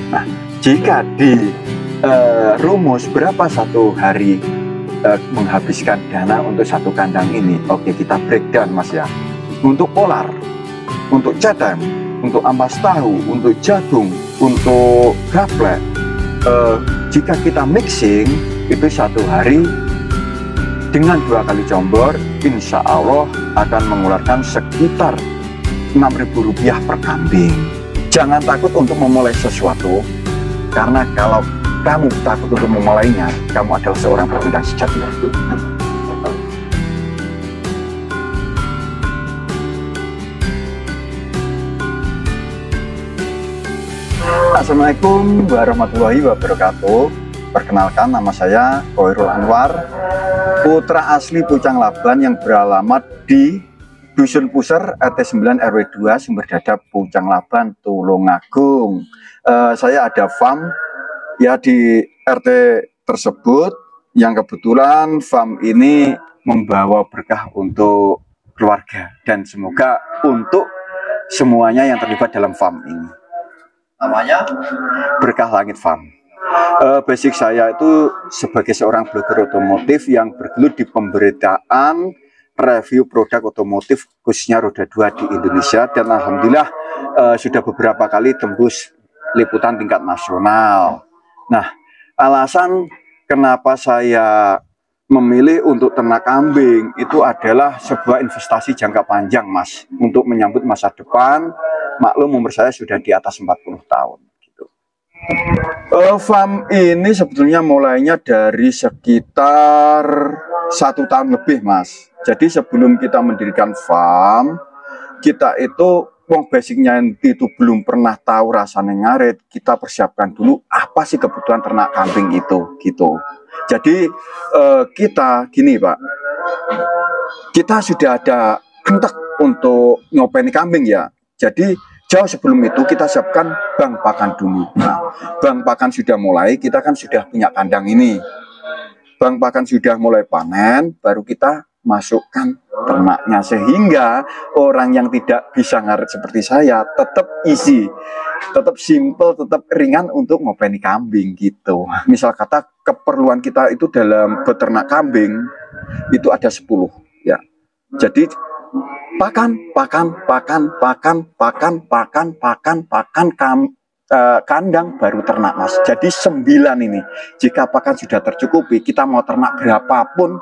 Nah, jika di rumus berapa satu hari menghabiskan dana untuk satu kandang ini, oke, kita breakdown Mas ya. Untuk polar, untuk cetem, untuk ampas tahu, untuk jagung, untuk gaplek, jika kita mixing itu satu hari dengan 2 kali combor, insya Allah akan mengeluarkan sekitar Rp6.000 per kambing. Jangan takut untuk memulai sesuatu, karena kalau kamu takut untuk memulainya, kamu adalah seorang pecundang sejati. Assalamualaikum warahmatullahi wabarakatuh. Perkenalkan, nama saya Khoirul Anwar, putra asli Pucang Laban yang beralamat di Dusun Puser, RT 9 RW 2, Sumber Dadap, Pucang Laban, Tulungagung. Saya ada farm ya di RT tersebut, yang kebetulan farm ini membawa berkah untuk keluarga dan semoga untuk semuanya yang terlibat dalam farm ini. Namanya Berkah Langit Farm. Basic saya itu sebagai seorang blogger otomotif yang bergelut di pemberitaan review produk otomotif khususnya roda 2 di Indonesia, dan alhamdulillah sudah beberapa kali tembus liputan tingkat nasional. Nah, alasan kenapa saya memilih untuk ternak kambing itu adalah sebuah investasi jangka panjang, Mas, untuk menyambut masa depan. Maklum umur saya sudah di atas 40 tahun gitu. Farm ini sebetulnya mulainya dari sekitar 1 tahun lebih, Mas. Jadi sebelum kita mendirikan farm, kita itu basicnya itu belum pernah tahu rasanya ngarit. Kita persiapkan dulu apa sih kebutuhan ternak kambing itu gitu. Jadi kita gini, Pak, kita sudah ada kentek untuk ngopeni kambing ya. Jadi jauh sebelum itu kita siapkan bank pakan dulu. Nah, bank pakan sudah mulai, kita kan sudah punya kandang ini. Bank pakan sudah mulai panen, baru kita masukkan ternaknya, sehingga orang yang tidak bisa ngarit seperti saya tetap easy, tetap simple, tetap ringan untuk ngopeni kambing gitu. Misal kata keperluan kita itu dalam beternak kambing itu ada 10 ya. Jadi kandang baru ternak, Mas. Jadi 9 ini. Jika pakan sudah tercukupi, kita mau ternak berapapun,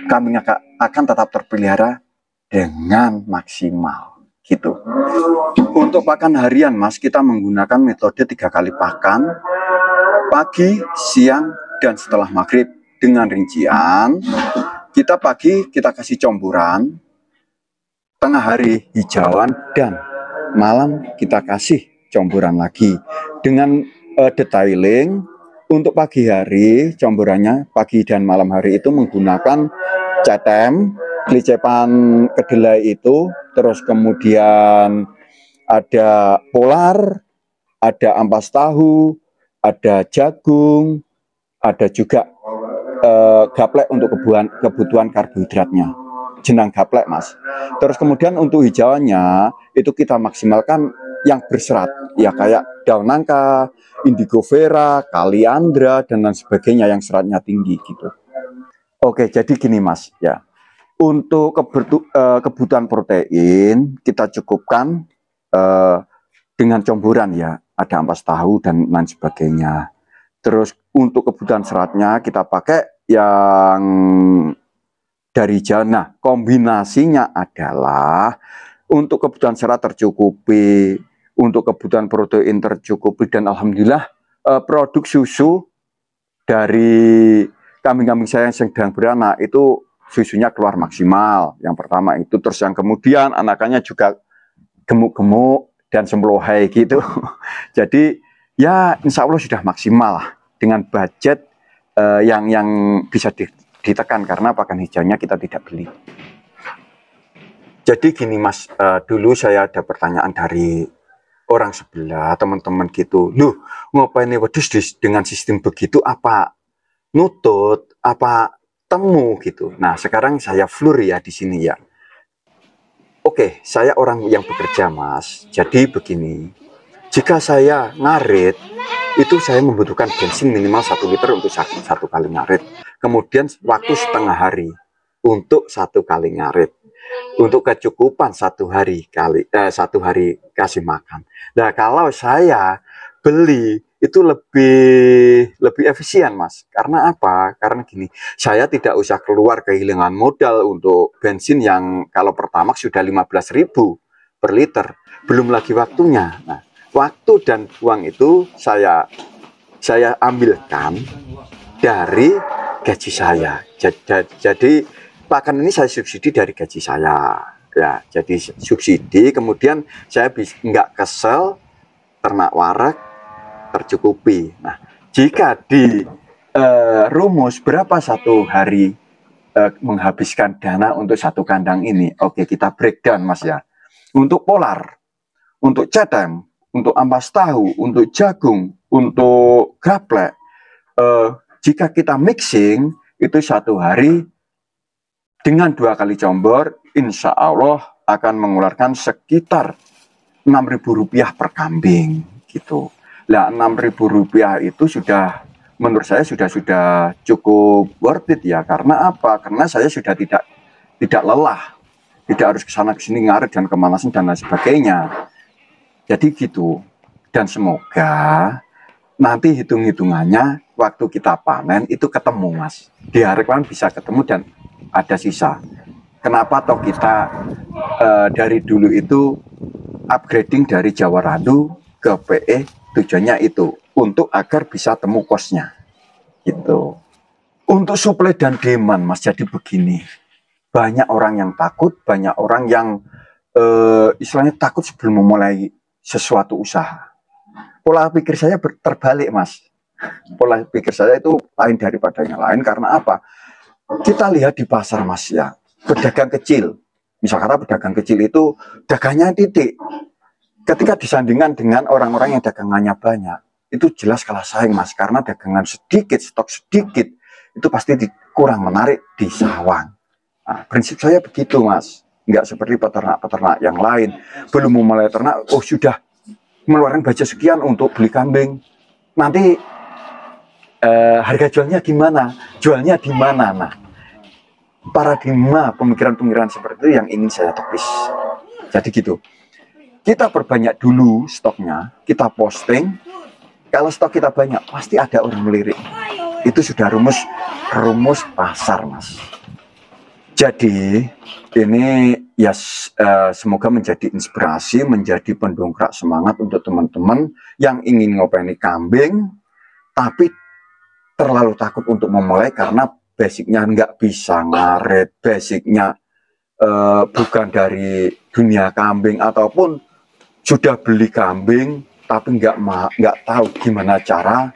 kambing akan tetap terpelihara dengan maksimal gitu. Untuk pakan harian, Mas, kita menggunakan metode 3 kali pakan, pagi, siang, dan setelah maghrib, dengan rincian kita pagi kita kasih comburan, tengah hari hijauan, dan malam kita kasih comburan lagi dengan detailing. Untuk pagi hari comburannya pagi dan malam hari itu menggunakan cetem, kelicepan kedelai itu, terus kemudian ada polar, ada ampas tahu, ada jagung, ada juga gaplek untuk kebutuhan karbohidratnya, jenang gaplek, Mas. Terus kemudian untuk hijauannya itu kita maksimalkan yang berserat ya, kayak daun nangka, indigo vera, kaliandra, dan lain sebagainya yang seratnya tinggi gitu. Oke, jadi gini, Mas ya, untuk kebutuhan protein kita cukupkan dengan comburan ya, ada ampas tahu dan lain sebagainya. Terus untuk kebutuhan seratnya kita pakai yang dari hijauan. Nah, kombinasinya adalah untuk kebutuhan serat tercukupi, untuk kebutuhan protein tercukupi, dan alhamdulillah produk susu dari kambing-kambing saya yang sedang beranak itu susunya keluar maksimal. Yang pertama itu, terus yang kemudian anakannya juga gemuk-gemuk dan semblohai gitu. Jadi ya insya Allah sudah maksimal lah dengan budget yang bisa ditekan, karena pakan hijaunya kita tidak beli. Jadi gini, Mas, dulu saya ada pertanyaan dari orang sebelah, teman-teman gitu, loh ngapain nih wedus dengan sistem begitu, apa nutut, apa temu gitu. Nah sekarang saya flur ya di sini ya. Oke, saya orang yang bekerja, Mas. Jadi begini, Jika saya ngarit, itu saya membutuhkan bensin minimal 1 liter untuk satu kali ngarit. Kemudian waktu setengah hari untuk 1 kali ngarit. Untuk kecukupan 1 hari kasih makan. Nah, kalau saya beli itu lebih efisien, Mas. Karena apa? Karena gini, saya tidak usah keluar kehilangan modal untuk bensin yang kalau Pertamax sudah 15.000 per liter. Belum lagi waktunya. Nah, waktu dan uang itu saya ambilkan dari gaji saya. Jadi pakan ini saya subsidi dari gaji saya. Ya, jadi subsidi. Kemudian saya nggak kesel, ternak warak tercukupi. Nah, jika di rumus berapa satu hari menghabiskan dana untuk satu kandang ini? Oke, kita breakdown, Mas ya. Untuk polar, untuk cetem, untuk ampas tahu, untuk jagung, untuk gaplek, jika kita mixing itu satu hari dengan 2 kali combor, insya Allah akan mengeluarkan sekitar Rp6.000 per kambing gitu. Nah, Rp6.000 itu sudah menurut saya sudah cukup worth it ya. Karena apa? Karena saya sudah tidak lelah, tidak harus kesana kesini ngarit dan kemanasan dan lain sebagainya. Jadi gitu. Dan semoga nanti hitung-hitungannya waktu kita panen itu ketemu, Mas. Diharapkan bisa ketemu dan ada sisa. Kenapa toh kita dari dulu itu upgrading dari Jawa Randu ke PE, tujuannya itu untuk agar bisa temu kosnya gitu. Untuk supply dan demand, Mas, jadi begini, banyak orang yang takut, banyak orang yang istilahnya takut sebelum memulai sesuatu usaha. Pola pikir saya terbalik, Mas. Pola pikir saya itu lain daripada yang lain. Karena apa? Kita lihat di pasar, Mas ya, pedagang kecil, misalkan pedagang kecil itu dagangnya titik. Ketika disandingkan dengan orang-orang yang dagangannya banyak, itu jelas kalah saing, Mas. Karena dagangan sedikit, stok sedikit, itu pasti kurang menarik di sawang. Nah, prinsip saya begitu, Mas. Nggak seperti peternak-peternak yang lain. Belum memulai ternak, oh sudah mengeluarkan budget sekian untuk beli kambing. Nanti harga jualnya gimana? Jualnya di mana? Nah, paradigma pemikiran-pemikiran seperti itu yang ingin saya tepis. Jadi gitu. Kita perbanyak dulu stoknya, kita posting. Kalau stok kita banyak, pasti ada orang melirik. Itu sudah rumus pasar, Mas. Jadi ini ya semoga menjadi inspirasi, menjadi pendongkrak semangat untuk teman-teman yang ingin ngopeni kambing, tapi terlalu takut untuk memulai karena basicnya nggak bisa ngaret, basicnya bukan dari dunia kambing, ataupun sudah beli kambing tapi nggak tahu gimana cara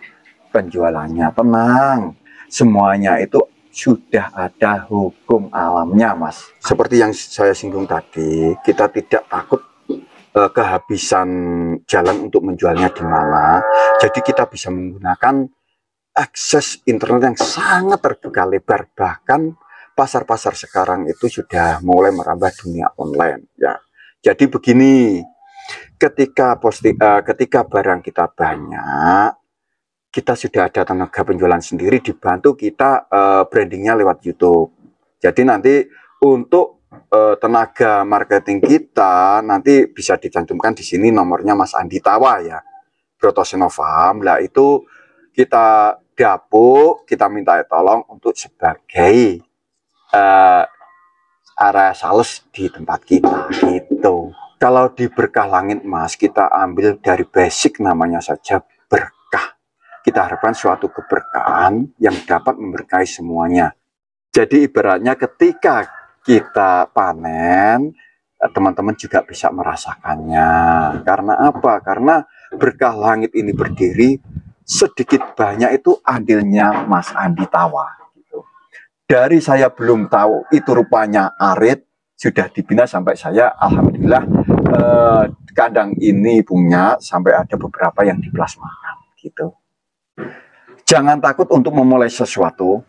penjualannya. Tenang, semuanya itu sudah ada hukum alamnya, Mas. Seperti yang saya singgung tadi, kita tidak takut kehabisan jalan untuk menjualnya di mana. Jadi kita bisa menggunakan akses internet yang sangat terbuka lebar. Bahkan pasar-pasar sekarang itu sudah mulai merambah dunia online ya. Jadi begini, ketika barang kita banyak, kita sudah ada tenaga penjualan sendiri, dibantu kita brandingnya lewat YouTube. Jadi nanti untuk tenaga marketing kita nanti bisa dicantumkan di sini nomornya Mas Andi Tawa ya, Brotosenofarm. Lah itu kita dapuk, kita minta tolong untuk sebagai area sales di tempat kita gitu. Kalau di Berkah Langit, Mas, kita ambil dari basic namanya saja berkah. Kita harapkan suatu keberkahan yang dapat memberkahi semuanya. Jadi ibaratnya ketika kita panen, teman-teman juga bisa merasakannya. Karena apa? Karena Berkah Langit ini berdiri sedikit banyak itu andilnya Mas Andi Tawa. Gitu. Dari saya belum tahu itu rupanya arit, sudah dibina sampai saya, alhamdulillah, kandang ini punya sampai ada beberapa yang diplasmakan. Gitu. Jangan takut untuk memulai sesuatu,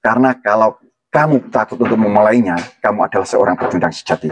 karena kalau kamu takut untuk memulainya, kamu adalah seorang pecundang sejati.